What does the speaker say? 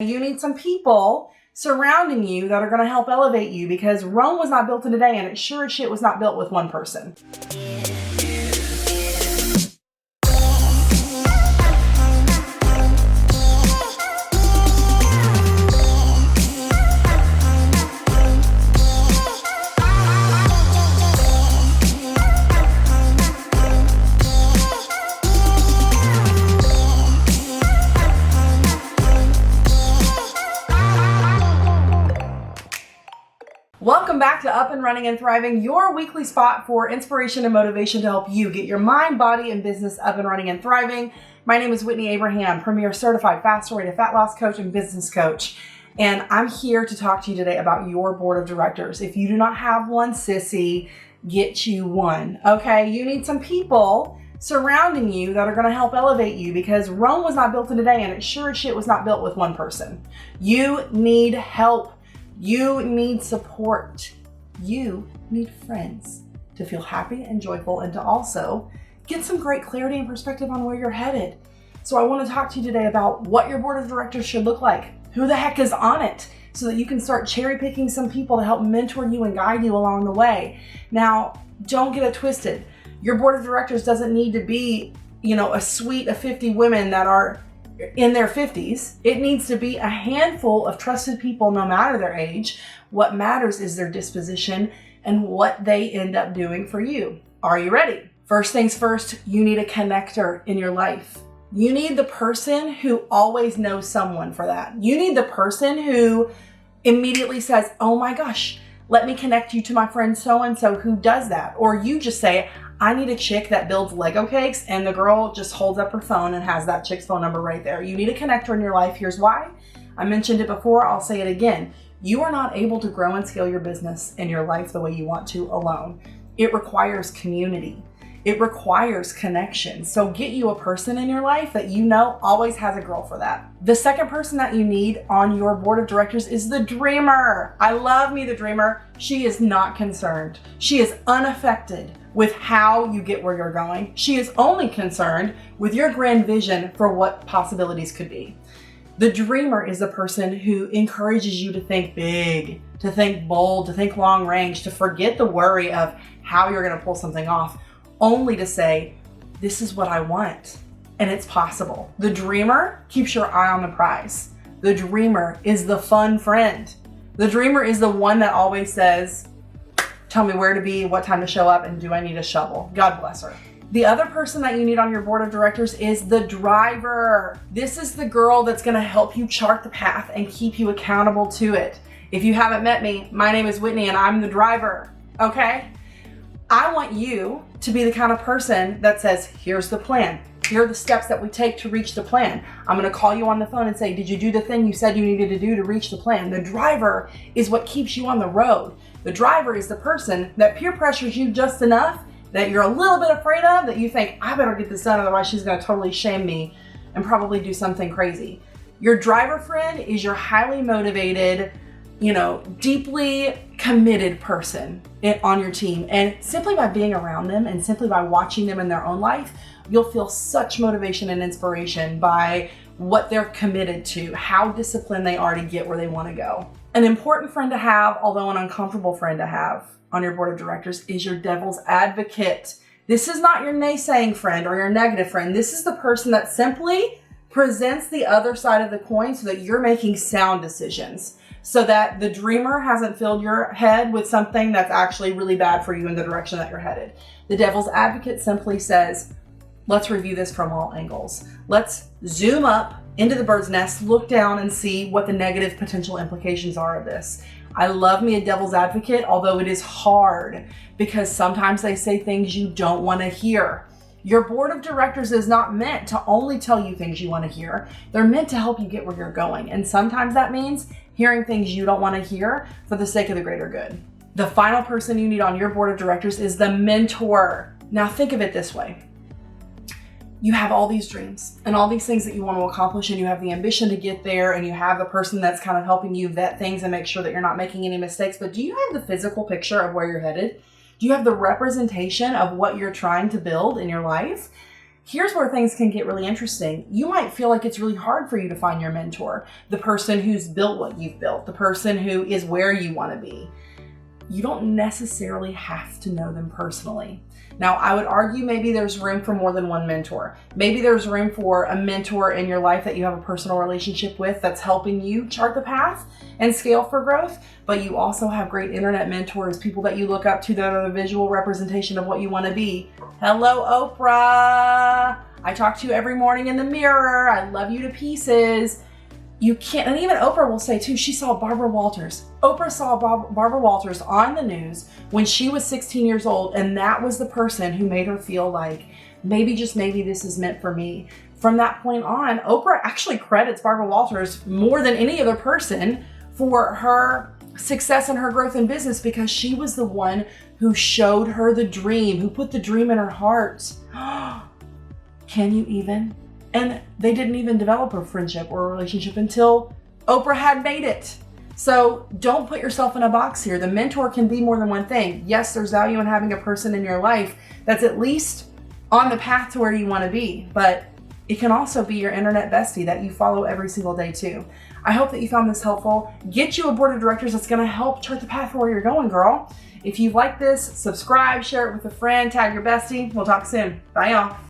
You need some people surrounding you that are going to help elevate you, because Rome was not built in a day, and it sure as shit was not built with one person. Welcome back to Up and Running and Thriving, your weekly spot for inspiration and motivation to help you get your mind, body, and business up and running and thriving. My name is Whitney Abraham, Premier Certified Faster Way to Fat Loss Coach and Business Coach. And I'm here to talk to you today about your board of directors. If you do not have one, sissy, get you one. Okay, you need some people surrounding you that are going to help elevate you, because Rome was not built in a day, and it sure as shit was not built with one person. You need help. You need support. You need friends to feel happy and joyful, and to also get some great clarity and perspective on where you're headed. So I want to talk to you today about what your board of directors should look like. Who the heck is on it? So that you can start cherry picking some people to help mentor you and guide you along the way. Now, don't get it twisted. Your board of directors doesn't need to be, a suite of 50 women that are in their 50s. It needs to be a handful of trusted people, no matter their age. What matters is their disposition and what they end up doing for you. Are you ready? First things first, you need a connector in your life. You need the person who always knows someone for that. You need the person who immediately says, oh my gosh, let me connect you to my friend so-and-so who does that. Or you just say, I need a chick that builds Lego cakes, and the girl just holds up her phone and has that chick's phone number right there. You need a connector in your life. Here's why. I mentioned it before. I'll say it again. You are not able to grow and scale your business and your life the way you want to alone. It requires community. It requires connection. So get you a person in your life that you know always has a girl for that. The second person that you need on your board of directors is the dreamer. I love me the dreamer. She is not concerned. She is unaffected with how you get where you're going. She is only concerned with your grand vision for what possibilities could be. The dreamer is the person who encourages you to think big, to think bold, to think long range, to forget the worry of how you're going to pull something off, only to say, this is what I want, and it's possible. The dreamer keeps your eye on the prize. The dreamer is the fun friend. The dreamer is the one that always says, tell me where to be, what time to show up, and do I need a shovel? God bless her. The other person that you need on your board of directors is the driver. This is the girl that's gonna help you chart the path and keep you accountable to it. If you haven't met me, my name is Whitney and I'm the driver, okay? I want you to be the kind of person that says, here's the plan. Here are the steps that we take to reach the plan. I'm gonna call you on the phone and say, did you do the thing you said you needed to do to reach the plan? The driver is what keeps you on the road. The driver is the person that peer pressures you just enough that you're a little bit afraid of, that you think, I better get this done, otherwise she's gonna totally shame me and probably do something crazy. Your driver friend is your highly motivated, deeply committed person on your team. And simply by being around them and simply by watching them in their own life, you'll feel such motivation and inspiration by what they're committed to, how disciplined they are to get where they want to go. An important friend to have, although an uncomfortable friend to have on your board of directors, is your devil's advocate. This is not your naysaying friend or your negative friend. This is the person that simply presents the other side of the coin so that you're making sound decisions, so that the dreamer hasn't filled your head with something that's actually really bad for you in the direction that you're headed. The devil's advocate simply says, let's review this from all angles. Let's zoom up into the bird's nest, look down and see what the negative potential implications are of this. I love me a devil's advocate, although it is hard because sometimes they say things you don't want to hear. Your board of directors is not meant to only tell you things you want to hear. They're meant to help you get where you're going. And sometimes that means hearing things you don't want to hear for the sake of the greater good. The final person you need on your board of directors is the mentor. Now think of it this way. You have all these dreams and all these things that you want to accomplish, and you have the ambition to get there, and you have the person that's kind of helping you vet things and make sure that you're not making any mistakes. But do you have the physical picture of where you're headed? Do you have the representation of what you're trying to build in your life? Here's where things can get really interesting. You might feel like it's really hard for you to find your mentor, the person who's built what you've built, the person who is where you want to be. You don't necessarily have to know them personally. Now, I would argue maybe there's room for more than one mentor. Maybe there's room for a mentor in your life that you have a personal relationship with that's helping you chart the path and scale for growth. But you also have great internet mentors, people that you look up to that are the visual representation of what you want to be. Hello, Oprah. I talk to you every morning in the mirror. I love you to pieces. You can't, and even Oprah will say too, she saw Barbara Walters. Oprah saw Barbara Walters on the news when she was 16 years old, and that was the person who made her feel like, maybe, just maybe, this is meant for me. From that point on, Oprah actually credits Barbara Walters more than any other person for her success and her growth in business, because she was the one who showed her the dream, who put the dream in her heart. Can you even? And they didn't even develop a friendship or a relationship until Oprah had made it. So don't put yourself in a box here. The mentor can be more than one thing. Yes, there's value in having a person in your life that's at least on the path to where you want to be, but it can also be your internet bestie that you follow every single day too. I hope that you found this helpful. Get you a board of directors that's going to help chart the path for where you're going, girl. If you like this, subscribe, share it with a friend, tag your bestie. We'll talk soon. Bye, y'all.